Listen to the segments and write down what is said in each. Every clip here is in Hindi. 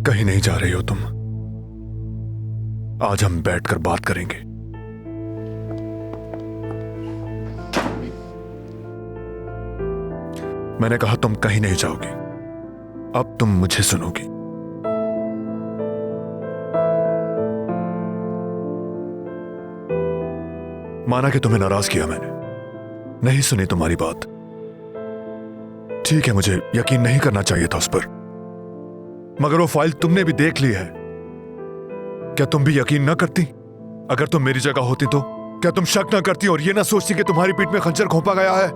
कहीं नहीं जा रही हो तुम। आज हम बैठकर बात करेंगे। मैंने कहा तुम कहीं नहीं जाओगी। अब तुम मुझे सुनोगी। माना कि तुम्हें नाराज किया मैंने, नहीं सुनी तुम्हारी बात। ठीक है, मुझे यकीन नहीं करना चाहिए था उस पर, मगर वो फाइल तुमने भी देख ली है। क्या तुम भी यकीन ना करती? अगर तुम मेरी जगह होती तो क्या तुम शक ना करती और ये ना सोचती कि तुम्हारी पीठ में खंजर घोंपा गया है?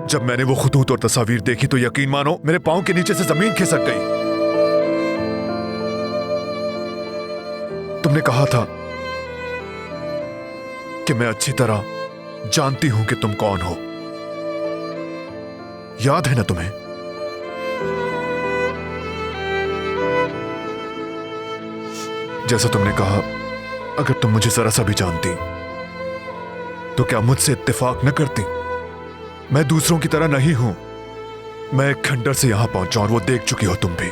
जब मैंने वो खुतूत और तस्वीर देखी तो यकीन मानो मेरे पांव के नीचे से जमीन खिसक गई। तुमने कहा था कि मैं अच्छी तरह जानती हूं कि तुम कौन हो। याद है ना तुम्हें? जैसा तुमने कहा, अगर तुम मुझे जरा सा भी जानती तो क्या मुझसे इत्तेफाक न करती? मैं दूसरों की तरह नहीं हूं। मैं एक खंडर से यहां पहुंचा और वो देख चुकी हो तुम भी।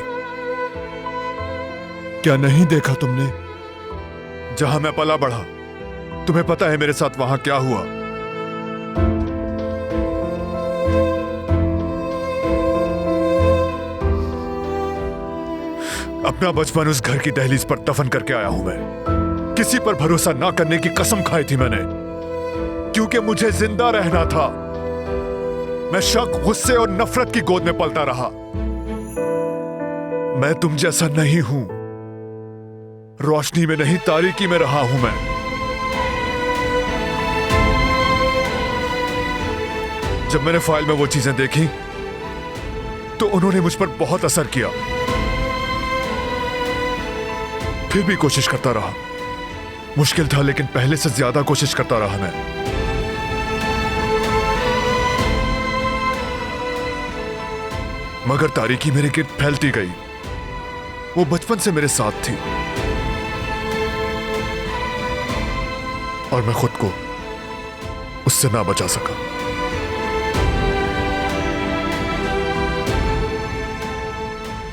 क्या नहीं देखा तुमने? जहां मैं पला बढ़ा, तुम्हें पता है मेरे साथ वहां क्या हुआ। अपना बचपन उस घर की दहलीज पर दफन करके आया हूं मैं। किसी पर भरोसा ना करने की कसम खाई थी मैंने, क्योंकि मुझे जिंदा रहना था। मैं शक, गुस्से और नफरत की गोद में पलता रहा। मैं तुम जैसा नहीं हूं। रोशनी में नहीं, तारीकी में रहा हूं मैं। जब मैंने फाइल में वो चीजें देखी तो उन्होंने मुझ पर बहुत असर किया। फिर भी कोशिश करता रहा। मुश्किल था, लेकिन पहले से ज्यादा कोशिश करता रहा मैं। मगर तारीकी मेरे गिर्द फैलती गई। वो बचपन से मेरे साथ थी और मैं खुद को उससे ना बचा सका।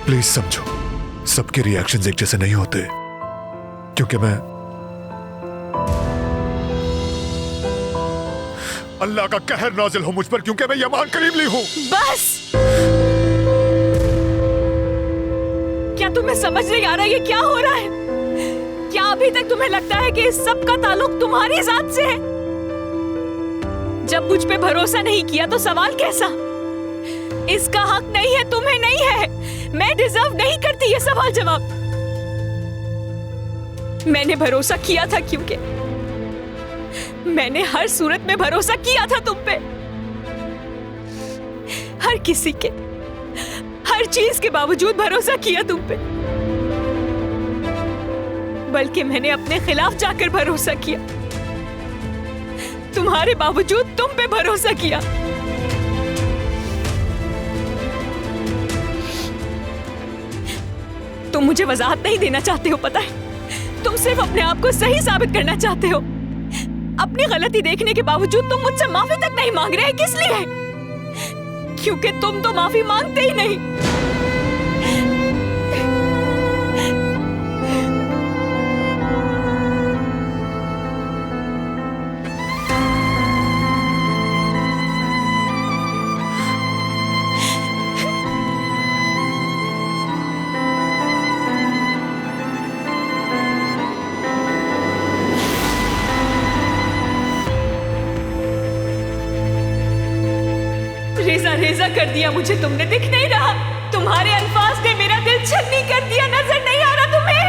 प्लीज समझो, सबके रिएक्शंस एक जैसे नहीं होते, क्योंकि मैं अल्लाह का कहर नाजिल हो मुझ पर, क्योंकि मैं यमान करीमली हूं। बस! क्या तुम्हें समझ नहीं आ रहा ये क्या हो रहा है? क्या अभी तक तुम्हें लगता है कि इस सब का ताल्लुक तुम्हारी जात से है? जब मुझ पे भरोसा नहीं किया तो सवाल कैसा? इसका हक नहीं है, तुम्हें नहीं है। मैं डिजर्व नहीं करती ये सवाल जवाब। मैंने भरोसा किया था, क्योंकि मैंने हर सूरत में भरोसा किया था तुम पे। हर किसी के, हर चीज के बावजूद भरोसा किया तुम पे। बल्कि मैंने अपने खिलाफ जाकर भरोसा किया। तुम्हारे बावजूद तुम पे भरोसा किया। तुम मुझे वजाहत नहीं देना चाहते हो, पता है? तुम सिर्फ अपने आप को सही साबित करना चाहते हो। अपनी गलती देखने के बावजूद तुम मुझसे माफी तक नहीं मांग रहे। किस लिए? क्योंकि तुम तो माफी मांगते ही नहीं। रेजा रेजा कर दिया मुझे तुमने, दिख नहीं रहा? तुम्हारे अल्फाज ने मेरा दिल छन्नी कर दिया। नजर नहीं आ रहा तुम्हें?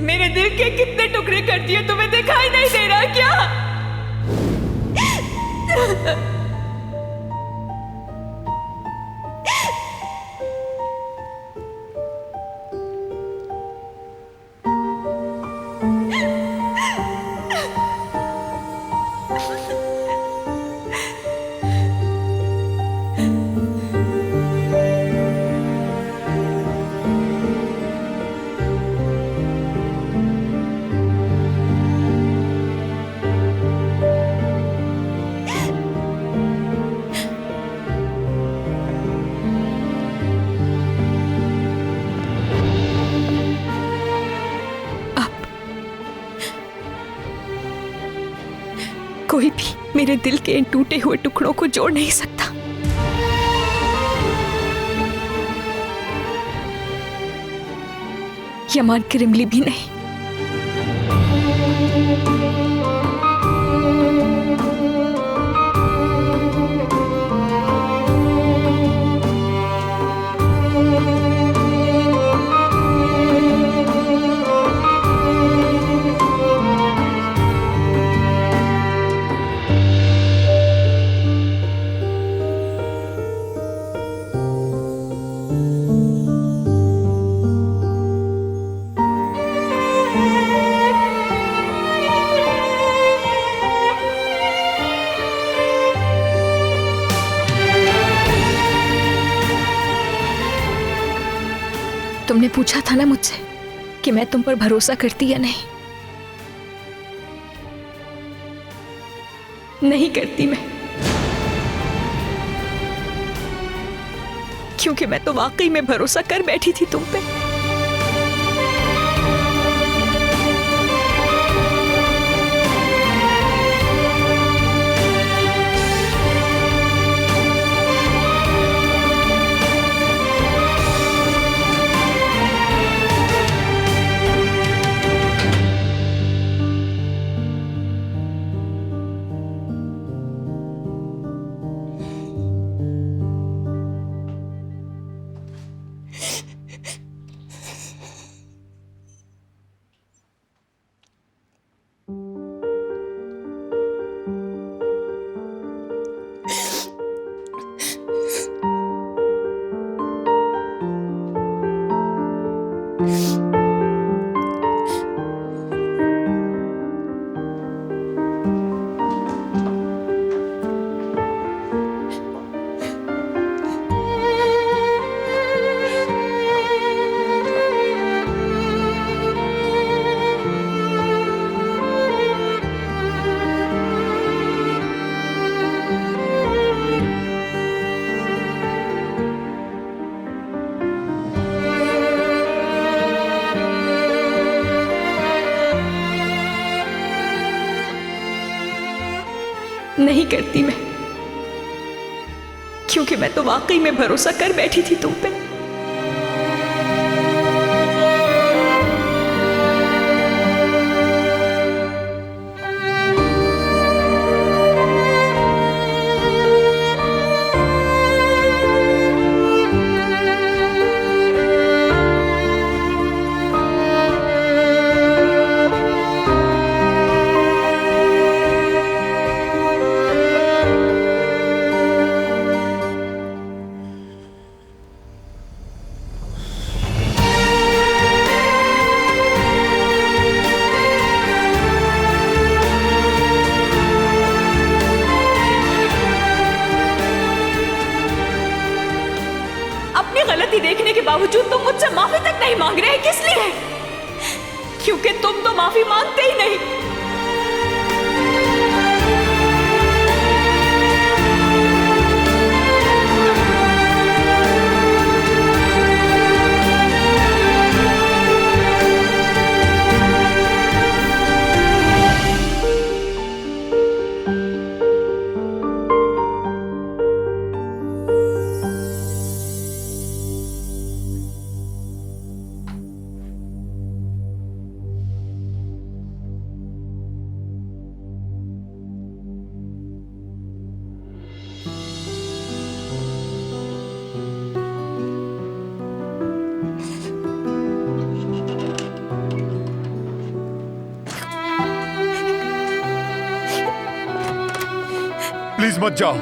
मेरे दिल के कितने टुकड़े कर दिए, तुम्हें दिखाई नहीं दे रहा क्या? कोई भी मेरे दिल के इन टूटे हुए टुकड़ों को जोड़ नहीं सकता। यमान किरमली भी नहीं। तुमने पूछा था ना मुझसे कि मैं तुम पर भरोसा करती या नहीं। नहीं करती मैं, क्योंकि मैं तो वाकई में भरोसा कर बैठी थी तुम पे। नहीं करती मैं, क्योंकि मैं तो वाकई में भरोसा कर बैठी थी तुम पे। गलती देखने के बावजूद तुम मुझसे माफी तक नहीं मांग रहे हैं, किस लिए? क्योंकि तुम तो माफी मांगते ही नहीं। प्लीज मत जाओ।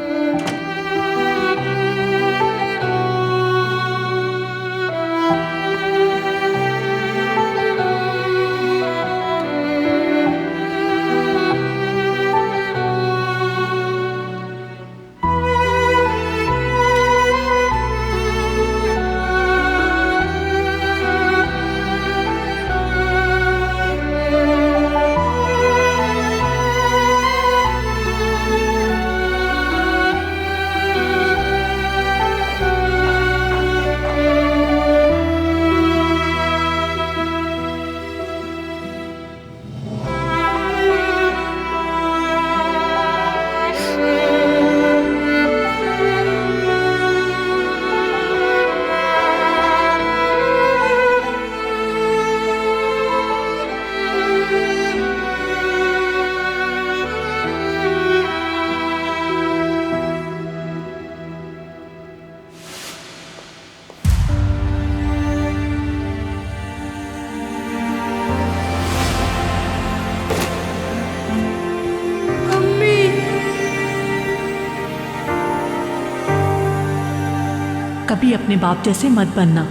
भी अपने बाप जैसे मत बनना।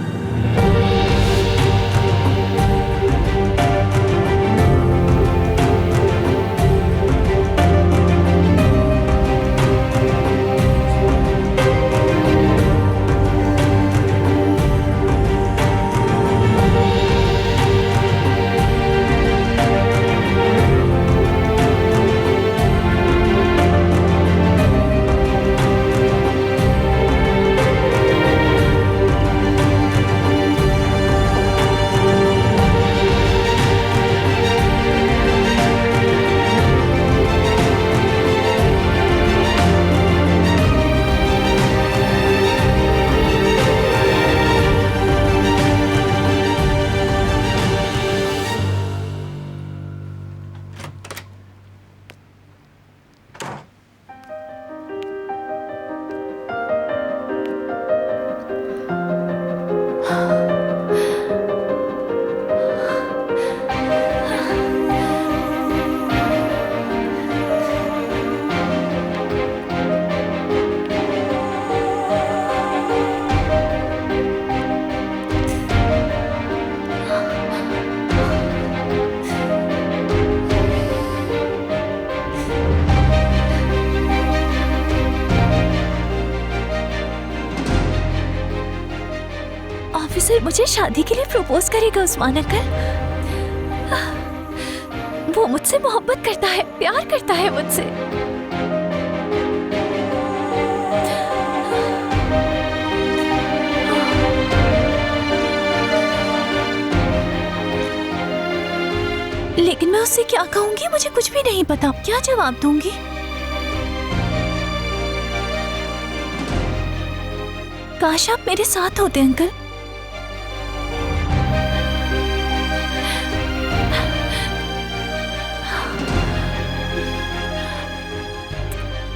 ऑफिसर मुझे शादी के लिए प्रपोज करेगा उस्मान अंकल। वो मुझसे मोहब्बत करता है, प्यार करता है मुझसे। लेकिन मैं उससे क्या कहूंगी, मुझे कुछ भी नहीं पता। क्या जवाब दूंगी? काश आप मेरे साथ होते अंकल।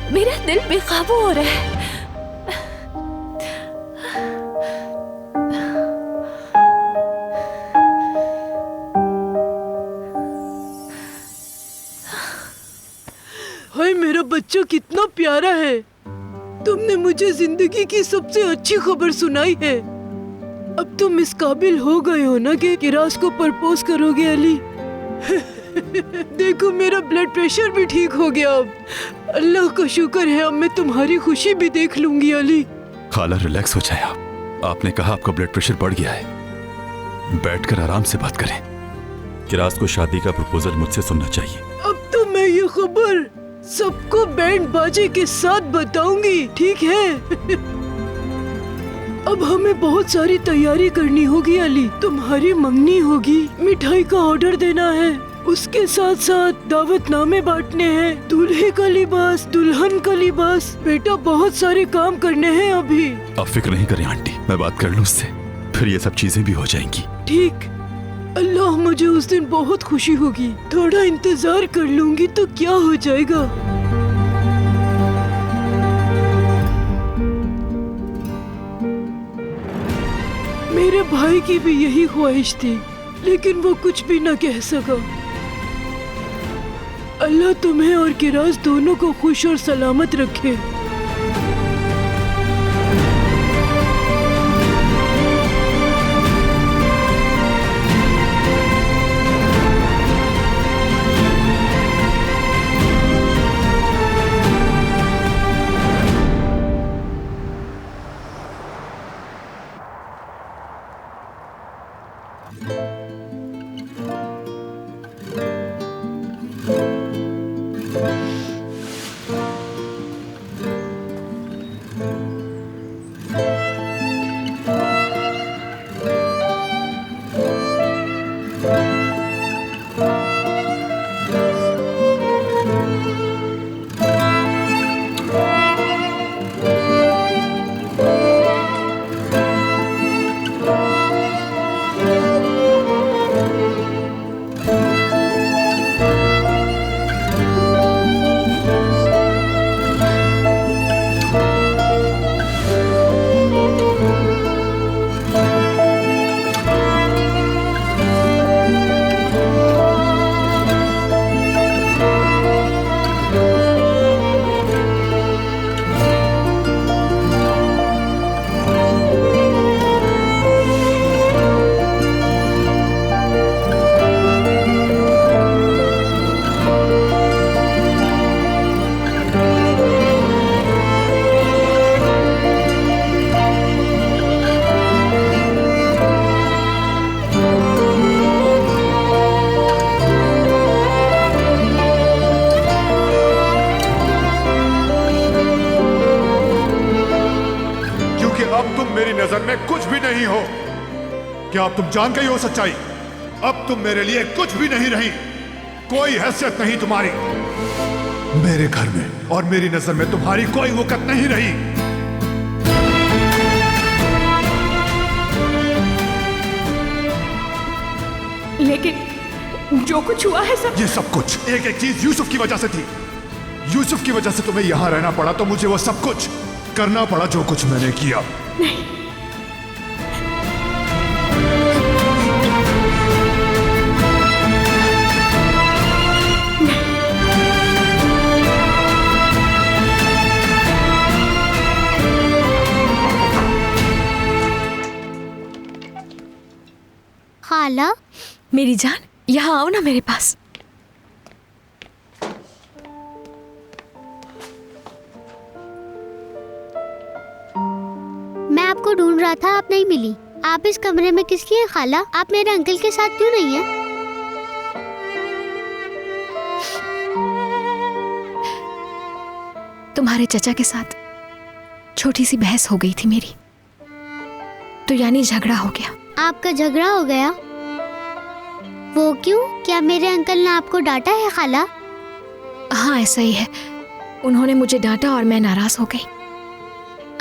मेरा दिल बेकाबू हो रहा है। हाय मेरा बच्चा कितना प्यारा है। तुमने मुझे जिंदगी की सबसे अच्छी खबर सुनाई है। अब तुम इस काबिल हो गए हो ना कि किरास को प्रपोज करोगे अली। देखो मेरा ब्लड प्रेशर भी ठीक हो गया। अब अल्लाह का शुक्र है, अब मैं तुम्हारी खुशी भी देख लूंगी अली। खाला रिलैक्स हो जाए आप। आपने कहा आपका ब्लड प्रेशर बढ़ गया है। बैठकर आराम से बात करें। किरास को शादी का प्रपोजल मुझसे सुनना चाहिए। अब तो मैं ये खबर सबको बैंड बाजे के साथ बताऊंगी, ठीक है? अब हमें बहुत सारी तैयारी करनी होगी अली। तुम्हारी मंगनी होगी, मिठाई का ऑर्डर देना है, उसके साथ साथ दावतनामे बांटने हैं, दूल्हे का लिबास, दुल्हन का लिबास। बेटा बहुत सारे काम करने हैं अभी। आप फिक्र नहीं करें आंटी, मैं बात कर लूं उससे, फिर ये सब चीजें भी हो जाएंगी। ठीक। अल्लाह, मुझे उस दिन बहुत खुशी होगी। थोड़ा इंतजार कर लूंगी तो क्या हो जाएगा। मेरे भाई की भी यही ख्वाहिश थी, लेकिन वो कुछ भी न कह सका। अल्लाह तुम्हें और किरास दोनों को खुश और सलामत रखे। नहीं हो? क्या अब तुम जान गई हो सच्चाई? अब तुम मेरे लिए कुछ भी नहीं रही, कोई हैसियत नहीं तुम्हारी। मेरे घर में और मेरी नजर में तुम्हारी कोई वक़्त नहीं रही। लेकिन जो कुछ हुआ है सब ये सब कुछ एक एक चीज यूसुफ की वजह से थी। यूसुफ की वजह से तुम्हें यहां रहना पड़ा, तो मुझे वो सब कुछ करना पड़ा जो कुछ मैंने किया। नहीं, खाला, मेरी जान, यहाँ आओ ना मेरे पास। मैं आपको ढूंढ रहा था, आप नहीं मिली। आप इस कमरे में किस लिए हैं खाला? आप मेरे अंकल के साथ क्यों नहीं हैं? तुम्हारे चचा के साथ छोटी सी बहस हो गई थी मेरी, तो यानी झगड़ा हो गया। आपका झगड़ा हो गया? वो क्यों? क्या मेरे अंकल ने आपको डांटा है खाला? हाँ, ऐसा ही है। उन्होंने मुझे डांटा और मैं नाराज हो गई।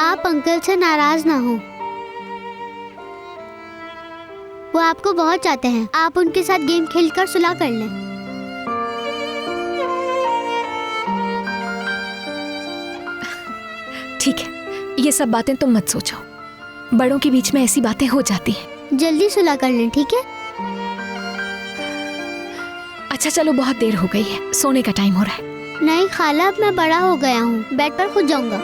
आप अंकल से नाराज ना हो, वो आपको बहुत चाहते हैं। आप उनके साथ गेम खेलकर सुलह कर लें। ठीक है, ये सब बातें तुम मत सोचो, बड़ों के बीच में ऐसी बातें हो जाती हैं। जल्दी सुलह कर लें, ठीक है? अच्छा चलो, बहुत देर हो गई है, सोने का टाइम हो रहा है। नहीं खाला, अब मैं बड़ा हो गया हूँ, बेड पर खुद जाऊंगा।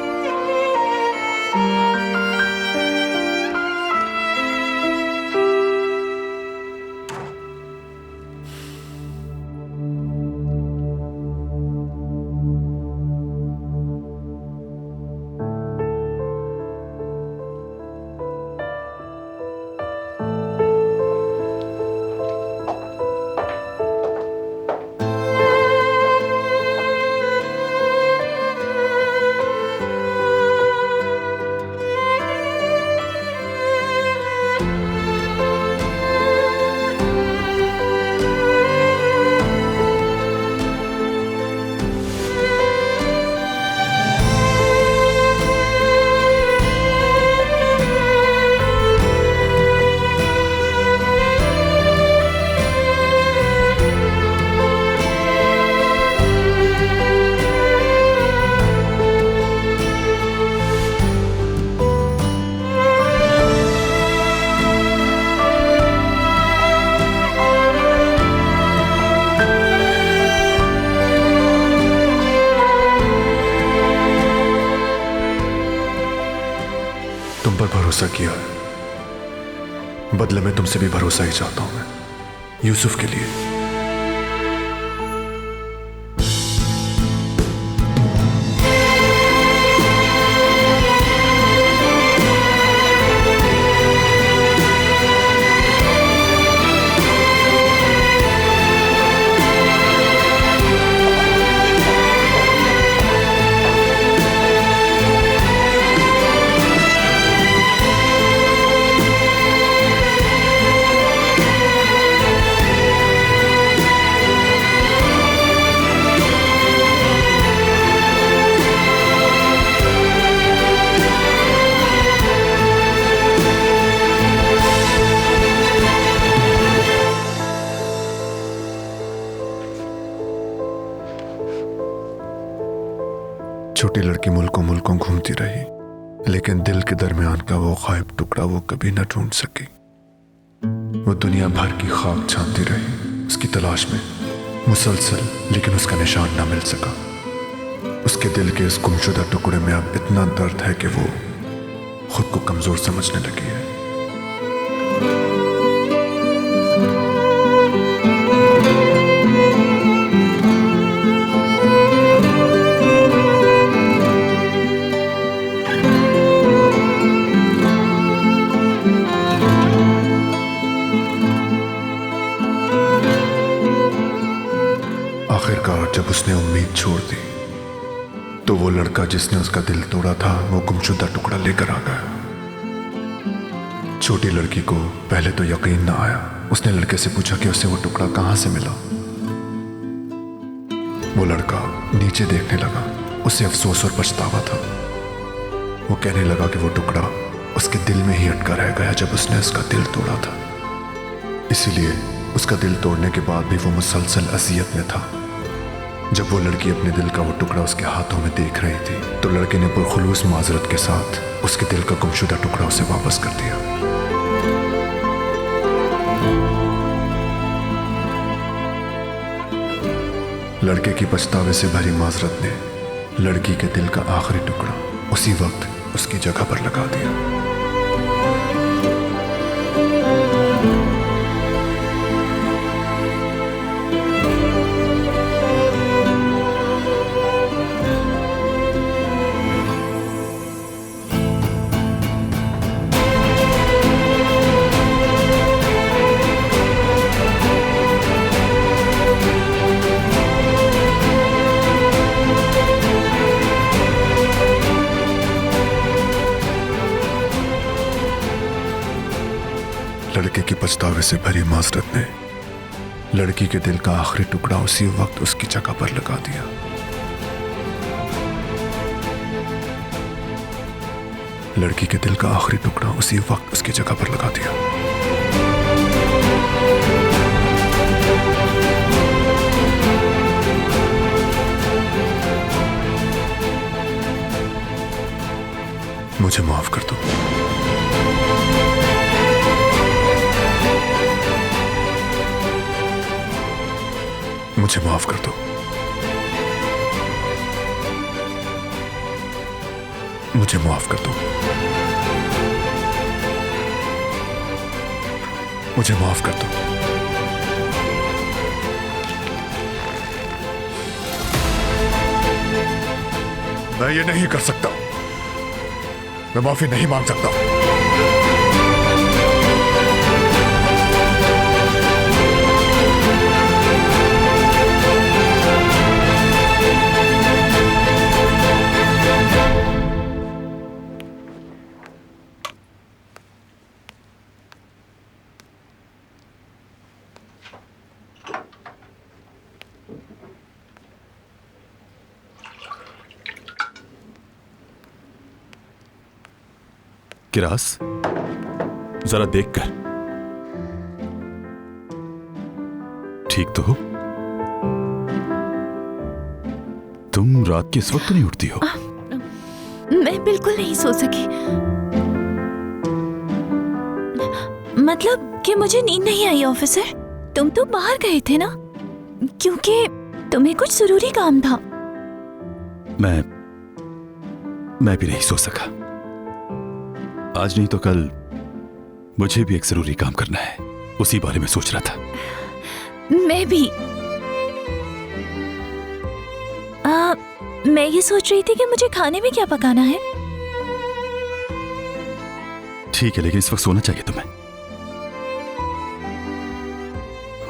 तुम पर भरोसा किया है, बदले में तुमसे भी भरोसा ही चाहता हूं मैं, यूसुफ के लिए। छोटी लड़की मुल्कों मुल्कों घूमती रही, लेकिन दिल के दरमियान का वो गायब टुकड़ा वो कभी न ढूंढ सकी। वो दुनिया भर की खाक छानती रही उसकी तलाश में, मुसलसल, लेकिन उसका निशान न मिल सका। उसके दिल के इस गुमशुदा टुकड़े में अब इतना दर्द है कि वो खुद को कमजोर समझने लगी है। आखिरकार जब उसने उम्मीद छोड़ दी, तो वो लड़का जिसने उसका दिल तोड़ा था वो गुमशुदा टुकड़ा लेकर आ गया। छोटी लड़की को पहले तो यकीन ना आया। उसने लड़के से पूछा कि उसे वो टुकड़ा कहां से मिला। वो लड़का नीचे देखने लगा। उसे अफसोस और पछतावा था। वो कहने लगा कि वो टुकड़ा उसके दिल में ही अटका रह गया जब उसने उसका दिल तोड़ा था। इसीलिए उसका दिल तोड़ने के बाद भी वो मुसलसल अजियत में था। जब वो लड़की अपने दिल का वो टुकड़ा उसके हाथों में देख रही थी तो लड़के ने पुरखुलूस माजरत के साथ उसके दिल का गुमशुदा टुकड़ा उसे वापस कर दिया। लड़के की पछतावे से भरी माजरत ने लड़की के दिल का आखिरी टुकड़ा उसी वक्त उसकी जगह पर लगा दिया। लड़के की पछतावे से भरी माजरत ने लड़की के दिल का आखिरी टुकड़ा उसी वक्त उसकी जगह पर लगा दिया। लड़की के दिल का आखिरी टुकड़ा उसी वक्त उसकी जगह पर लगा दिया। मुझे माफ कर दो। मुझे माफ कर दो। मुझे माफ कर दो। मुझे माफ कर दो। मैं ये नहीं कर सकता। मैं माफी नहीं मांग सकता। किरास, जरा देख कर। ठीक तो हो? तुम रात के इस वक्त नहीं उठती हो? मैं बिल्कुल नहीं सो सकी। मतलब कि मुझे नींद नहीं आई ऑफिसर। तुम तो बाहर गए थे ना, क्योंकि तुम्हें कुछ जरूरी काम था। मैं भी नहीं सो सका। आज नहीं तो कल मुझे भी एक जरूरी काम करना है, उसी बारे में सोच रहा था। मैं भी। मैं ये सोच रही थी कि मुझे खाने में क्या पकाना है। ठीक है, लेकिन इस वक्त सोना चाहिए तुम्हें।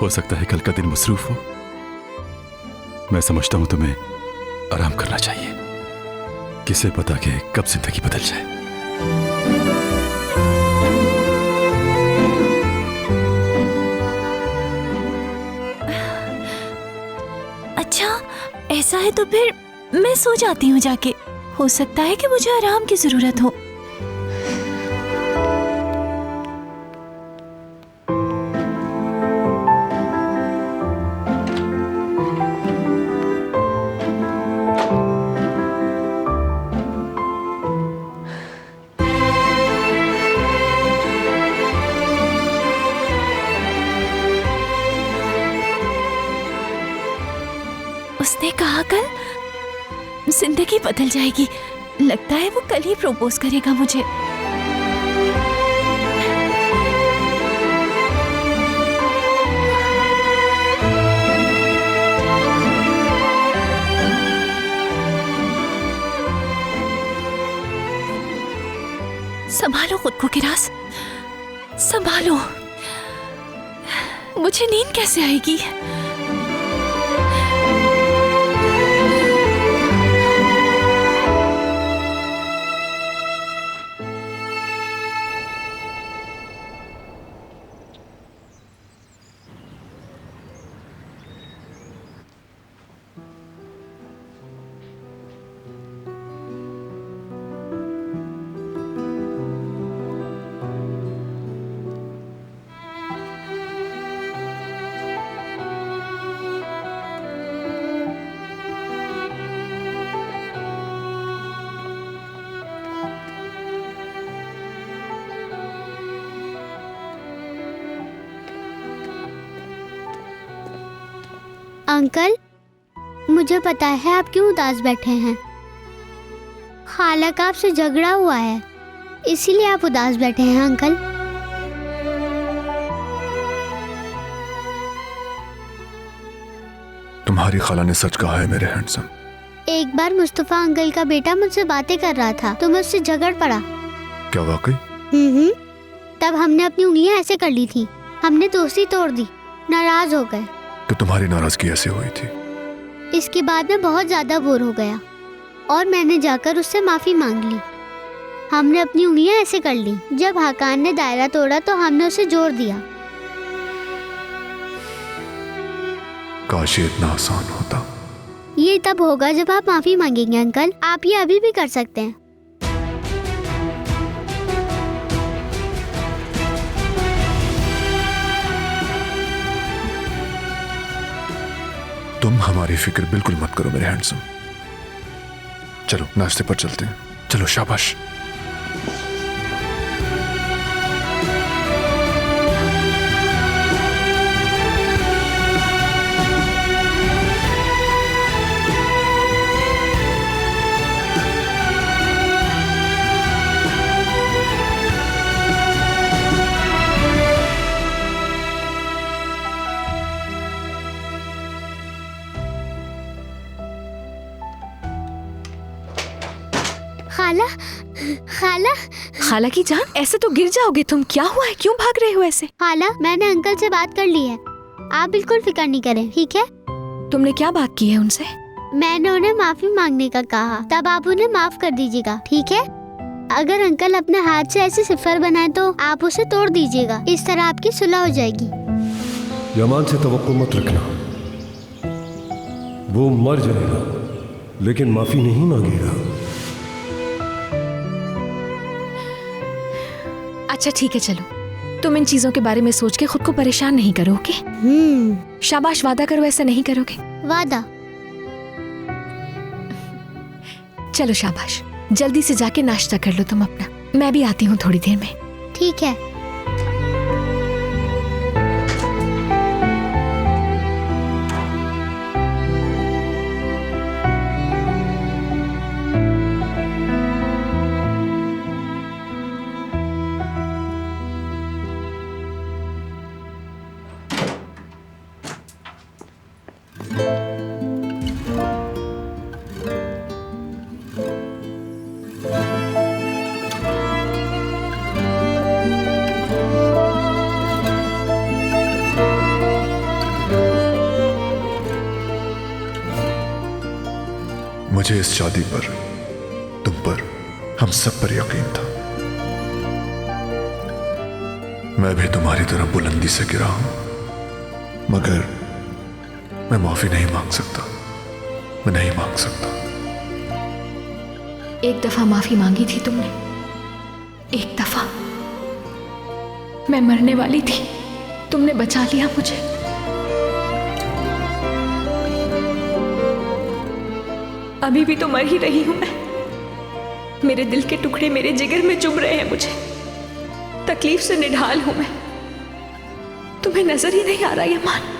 हो सकता है कल का दिन मसरूफ हो। मैं समझता हूं तुम्हें आराम करना चाहिए। किसे पता कि कब जिंदगी बदल जाए। अच्छा, ऐसा है तो फिर मैं सो जाती हूँ जाके। हो सकता है कि मुझे आराम की जरूरत हो। उसने कहा कल जिंदगी बदल जाएगी। लगता है वो कल ही प्रपोज करेगा मुझे। संभालो खुद को किरास, संभालो। मुझे नींद कैसे आएगी? अंकल, मुझे पता है आप क्यों उदास बैठे हैं। खाला का आपसे झगड़ा हुआ है, इसीलिए आप उदास बैठे हैं अंकल। तुम्हारी खाला ने सच कहा है मेरे हैंडसम। एक बार मुस्तफा अंकल का बेटा मुझसे बातें कर रहा था तो मैं उससे झगड़ पड़ा। क्या वाकई? तब हमने अपनी उंगलियां ऐसे कर ली थी, हमने दोस्ती तोड़ दी, नाराज हो गए। तो तुम्हारी नाराजगी ऐसे हुई थी? इसके बाद मैं बहुत ज्यादा बोर हो गया और मैंने जाकर उससे माफी मांग ली। हमने अपनी उंगलियां ऐसे कर ली। जब हाकान ने दायरा तोड़ा तो हमने उसे जोड़ दिया। काश ये इतना आसान होता। ये तब होगा जब आप माफी मांगेंगे अंकल। आप ये अभी भी कर सकते हैं। तुम हमारी फिक्र बिल्कुल मत करो मेरे हैंडसम। चलो नाश्ते पर चलते हैं। चलो शाबाश। खाला, खाला, खाला की जान, ऐसे तो गिर जाओगे तुम। क्या हुआ है? क्यों भाग रहे हो ऐसे? खाला, मैंने अंकल से बात कर ली है। आप बिल्कुल फिक्र नहीं करें, ठीक है? तुमने क्या बात की है उनसे? मैंने उन्हें माफी मांगने का कहा, तब आप उन्हें माफ कर दीजिएगा, ठीक है? अगर अंकल अपने हाथ से ऐसे सिफर बनाए तो आप उसे तोड़ दीजिएगा। इस तरह आपकी सुलह हो जाएगी। यमान से तवक्को मत रखना, वो मर जाएगा लेकिन माफी नहीं मांगेगा। अच्छा ठीक है, चलो तुम इन चीजों के बारे में सोच के खुद को परेशान नहीं करो, ओके? शाबाश, वादा करो ऐसा नहीं करोगे। वादा। चलो शाबाश, जल्दी से जाके नाश्ता कर लो तुम अपना। मैं भी आती हूँ थोड़ी देर में। ठीक है। मुझे इस शादी पर, तुम पर, हम सब पर यकीन था। मैं भी तुम्हारी तरह बुलंदी से गिरा हूं, मगर मैं माफी नहीं मांग सकता। मैं नहीं मांग सकता। एक दफा माफी मांगी थी तुमने, एक दफा। मैं मरने वाली थी, तुमने बचा लिया मुझे। अभी भी तो मर ही रही हूं मैं। मेरे दिल के टुकड़े मेरे जिगर में चुभ रहे हैं मुझे। तकलीफ से निढाल हूं मैं। तुम्हें नजर ही नहीं आ रहा यमान?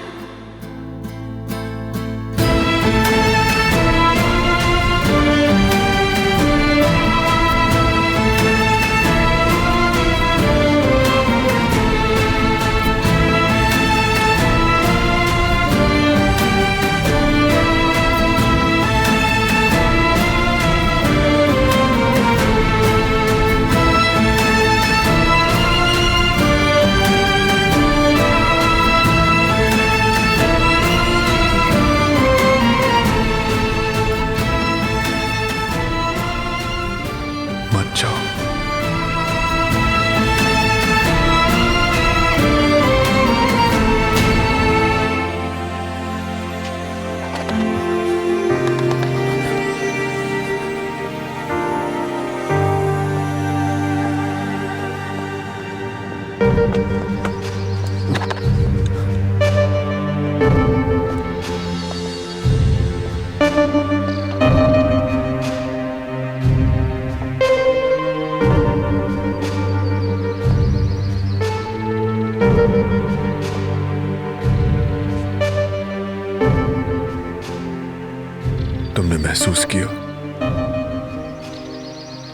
तुमने महसूस किया,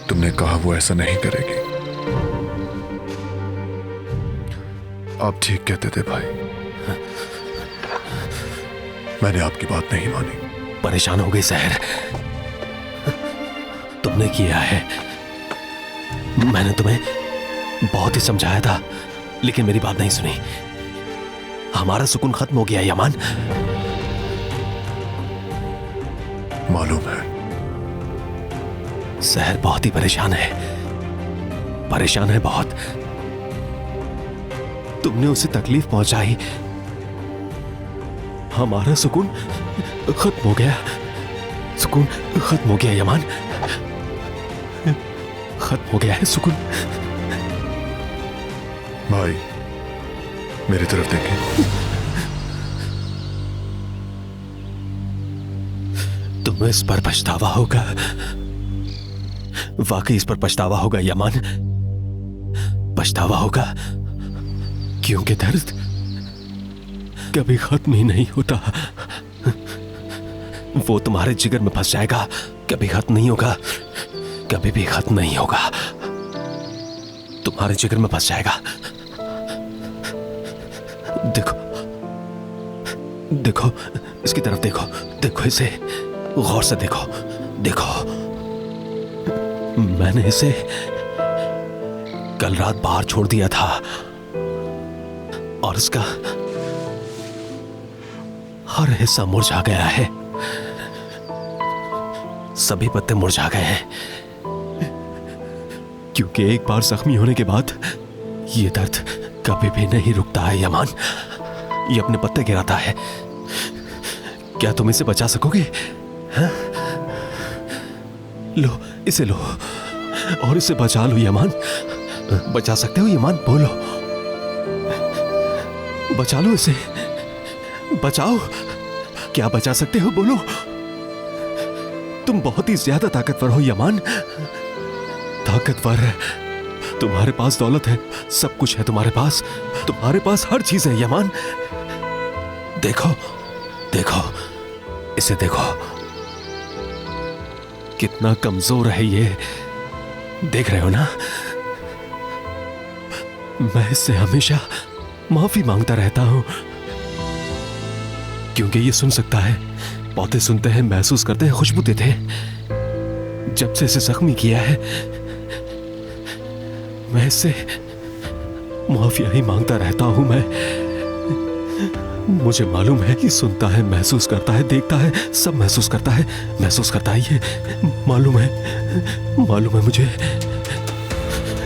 तुमने कहा वो ऐसा नहीं करेगी। आप ठीक कहते थे भाई, मैंने आपकी बात नहीं मानी। परेशान हो गई सहर, तुमने किया है। मैंने तुम्हें बहुत ही समझाया था, लेकिन मेरी बात नहीं सुनी। हमारा सुकून खत्म हो गया यमान। मालूम है। सहर बहुत ही परेशान है, परेशान है बहुत। तुमने उसे तकलीफ पहुंचाई, हमारा सुकून खत्म हो गया। सुकून खत्म हो गया यमान, खत्म हो गया है सुकून। भाई मेरी तरफ देखें। तुम्हें इस पर पछतावा होगा, वाकई इस पर पछतावा होगा यमान, पछतावा होगा, क्योंकि दर्द कभी खत्म ही नहीं होता। वो तुम्हारे जिगर में फंस जाएगा, कभी खत्म नहीं होगा, कभी भी खत्म नहीं होगा, तुम्हारे जिगर में फंस जाएगा। देखो देखो, इसकी तरफ देखो, देखो इसे गौर से देखो, देखो मैंने इसे कल रात बाहर छोड़ दिया था और इसका हर हिस्सा मुरझा गया है, सभी पत्ते मुरझा गए हैं, क्योंकि एक बार जख्मी होने के बाद ये दर्द कभी भी नहीं रुकता है यमान, ये अपने पत्ते गिराता है। क्या तुम इसे बचा सकोगे? हाँ? लो इसे लो और इसे बचा लो यमान, बचा सकते हो यमान? बोलो, बचा लो इसे, बचाओ। क्या बचा सकते हो? बोलो। तुम बहुत ही ज्यादा ताकतवर हो यमान, ताकतवर। तुम्हारे पास दौलत है, सब कुछ है तुम्हारे पास हर चीज है यमान। देखो देखो इसे देखो, कितना कमजोर है ये, देख रहे हो ना? मैं इससे हमेशा माफी मांगता रहता हूं, क्योंकि ये सुन सकता है, पौधे सुनते हैं, महसूस करते हैं, खुशबू देते हैं। जब से इसे जख्मी किया है मैं इससे माफिया ही मांगता रहता हूं। मुझे मालूम है कि सुनता है, महसूस करता है, देखता है, सब महसूस करता है ये मालूम है मुझे।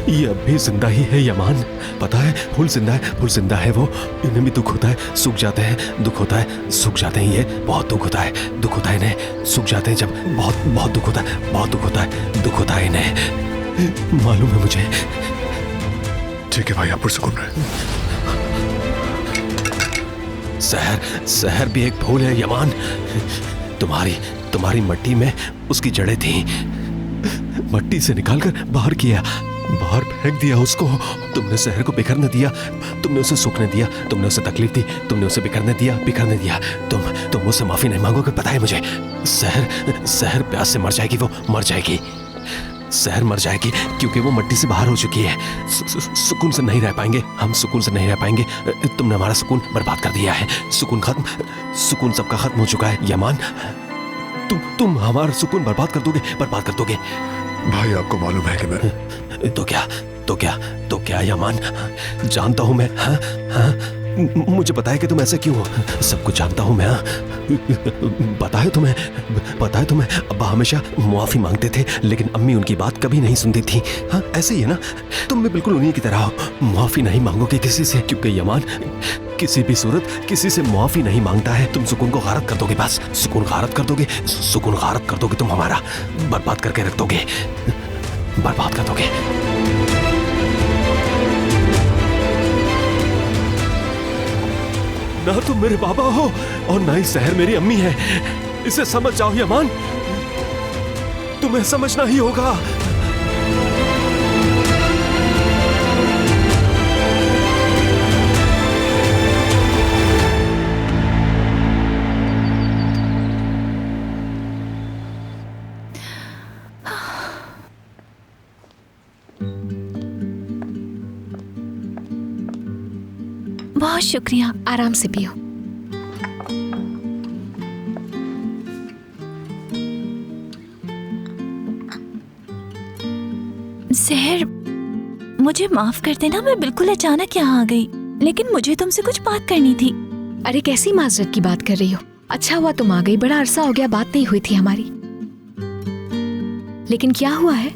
ये अब भी जिंदा ही है यमान, पता है? फुल जिंदा है वो। इन्हें भी दुख होता है, सूख जाते हैं, दुख होता है, सूख जाते हैं। ये बहुत दुख होता है इन्हें, सूख जाते हैं जब, बहुत दुख होता है, दुख होता है इन्हें, मालूम है मुझे। ठीक है भाई, आप पुरसुकून रहे। सहर भी एक फूल है यमान। तुम्हारी मट्टी में उसकी जड़ें थी, मट्टी से निकालकर बाहर फेंक दिया उसको। तुमने सहर को बिखरने दिया, तुमने उसे सूखने दिया, तुमने उसे तकलीफ दी, तुमने उसे बिखरने दिया। तुम उससे माफी नहीं मांगोगे, पता है मुझे। सहर प्यास से मर जाएगी, वो मर जाएगी। सहर मर जाएगी क्योंकि वो मट्टी से बाहर हो चुकी है। सुकून से नहीं रह पाएंगे हम, सुकून से नहीं रह पाएंगे। तुमने हमारा सुकून बर्बाद कर दिया है। सुकून सबका खत्म हो चुका है यमान। तुम हमारा सुकून बर्बाद कर दोगे। भाई आपको मालूम है कि मैं तो क्या यमान, जानता हूं मैं। हाँ? मुझे पता है कि तुम ऐसे क्यों हो, सब कुछ जानता हूं मैं। पता है तुम्हें अब्बा हमेशा मुआफी मांगते थे, लेकिन अम्मी उनकी बात कभी नहीं सुनती थी। हाँ ऐसे ही है ना, तुम भी बिल्कुल उन्हीं की तरह हो। मुआफी नहीं मांगोगे किसी से, क्योंकि यमान किसी भी सूरत किसी से मुआफी नहीं मांगता है। तुम सुकून को गारत कर दोगे, बस सुकून गारत कर दोगे। तुम हमारा बर्बाद करके रख दोगे, बर्बाद कर दोगे। ना तुम मेरे बाबा हो और ना ही सहर मेरी अम्मी है, इसे समझ जाओ यमान, तुम्हें समझना ही होगा। बहुत शुक्रिया। आराम से पियो। सहर, मुझे माफ कर देना, मैं बिल्कुल अचानक यहाँ आ गई, लेकिन मुझे तुमसे कुछ बात करनी थी। अरे कैसी माजरत की बात कर रही हो? अच्छा हुआ तुम आ गई, बड़ा अरसा हो गया बात नहीं हुई थी हमारी। लेकिन क्या हुआ है?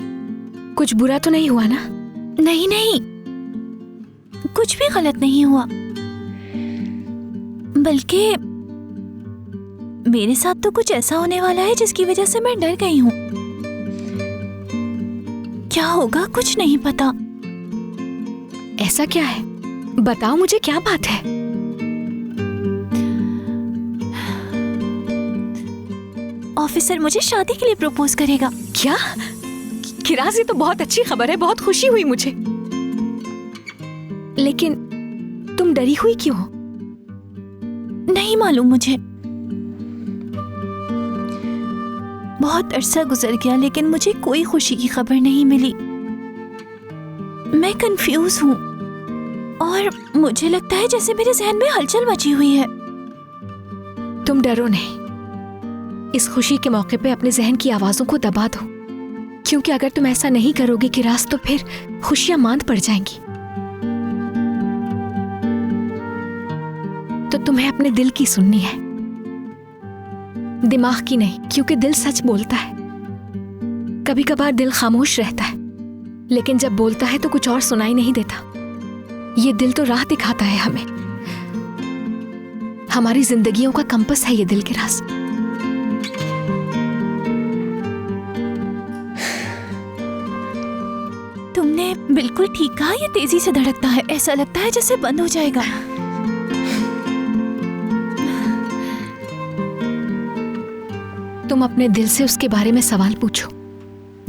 कुछ बुरा तो नहीं हुआ ना? नहीं नहीं, कुछ भी गलत नहीं हुआ, बल्कि मेरे साथ तो कुछ ऐसा होने वाला है जिसकी वजह से मैं डर गई हूँ। क्या होगा कुछ नहीं पता। ऐसा क्या है? बताओ मुझे, क्या बात है? ऑफिसर मुझे शादी के लिए प्रपोज करेगा। क्या? किराज, ये तो बहुत अच्छी खबर है, बहुत खुशी हुई मुझे। लेकिन तुम डरी हुई क्यों? नहीं मालूम मुझे, बहुत अरसा गुजर गया लेकिन मुझे कोई खुशी की खबर नहीं मिली। मैं कंफ्यूज हूँ और मुझे लगता है जैसे मेरे जहन में हलचल मची हुई है। तुम डरो नहीं, इस खुशी के मौके पे अपने जहन की आवाजों को दबा दो, क्योंकि अगर तुम ऐसा नहीं करोगे किराज तो फिर खुशियां मांद पड़ जाएंगी। तो तुम्हें अपने दिल की सुननी है, दिमाग की नहीं, क्योंकि दिल सच बोलता है। कभी कभार दिल खामोश रहता है, लेकिन जब बोलता है तो कुछ और सुनाई नहीं देता। ये दिल तो राह दिखाता है हमें, हमारी जिंदगियों का कंपस है ये दिल के राज। तुमने बिल्कुल ठीक कहा, ये तेजी से धड़कता है, ऐसा लगता है जैसे बंद हो जाएगा। तुम अपने दिल से उसके बारे में सवाल पूछो,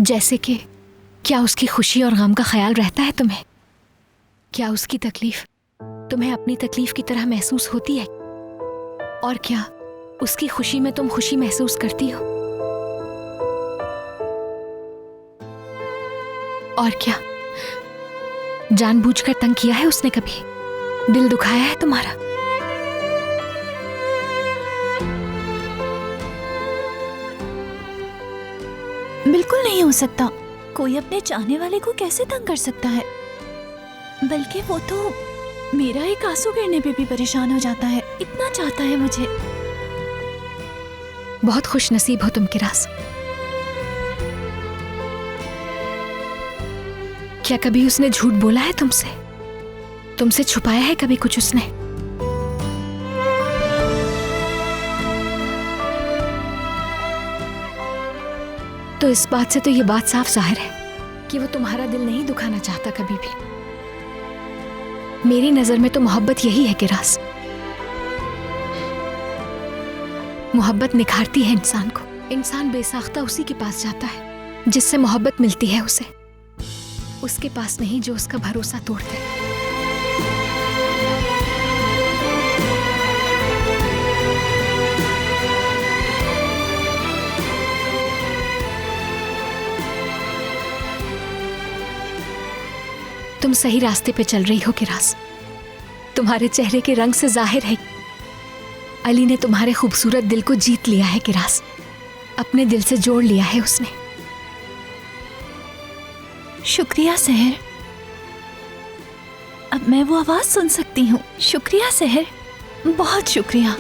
जैसे कि क्या उसकी खुशी और गम का ख्याल रहता है तुम्हें? क्या उसकी तकलीफ तुम्हें अपनी तकलीफ की तरह महसूस होती है? और क्या उसकी खुशी में तुम खुशी महसूस करती हो? और क्या जानबूझकर तंग किया है उसने कभी? दिल दुखाया है तुम्हारा? बिल्कुल नहीं हो सकता। कोई अपने चाहने वाले को कैसे तंग कर सकता है? बल्कि वो तो मेरा एक आंसू गिरने पे भी परेशान हो जाता है, इतना चाहता है मुझे। बहुत खुश नसीब हो तुम किराज। क्या कभी उसने झूठ बोला है तुमसे? तुमसे छुपाया है कभी कुछ उसने? तो इस बात से तो ये बात साफ जाहिर है कि वो तुम्हारा दिल नहीं दुखाना चाहता कभी भी। मेरी नजर में तो मोहब्बत यही है किराज। मोहब्बत निखारती है इंसान को। इंसान बेसाख्ता उसी के पास जाता है जिससे मोहब्बत मिलती है उसे, उसके पास नहीं जो उसका भरोसा तोड़ दे। तुम सही रास्ते पे चल रही हो किराज। तुम्हारे चेहरे के रंग से जाहिर है अली ने तुम्हारे खूबसूरत दिल को जीत लिया है किराज। अपने दिल से जोड़ लिया है उसने। शुक्रिया सहर, अब मैं वो आवाज सुन सकती हूँ। शुक्रिया सहर, बहुत शुक्रिया।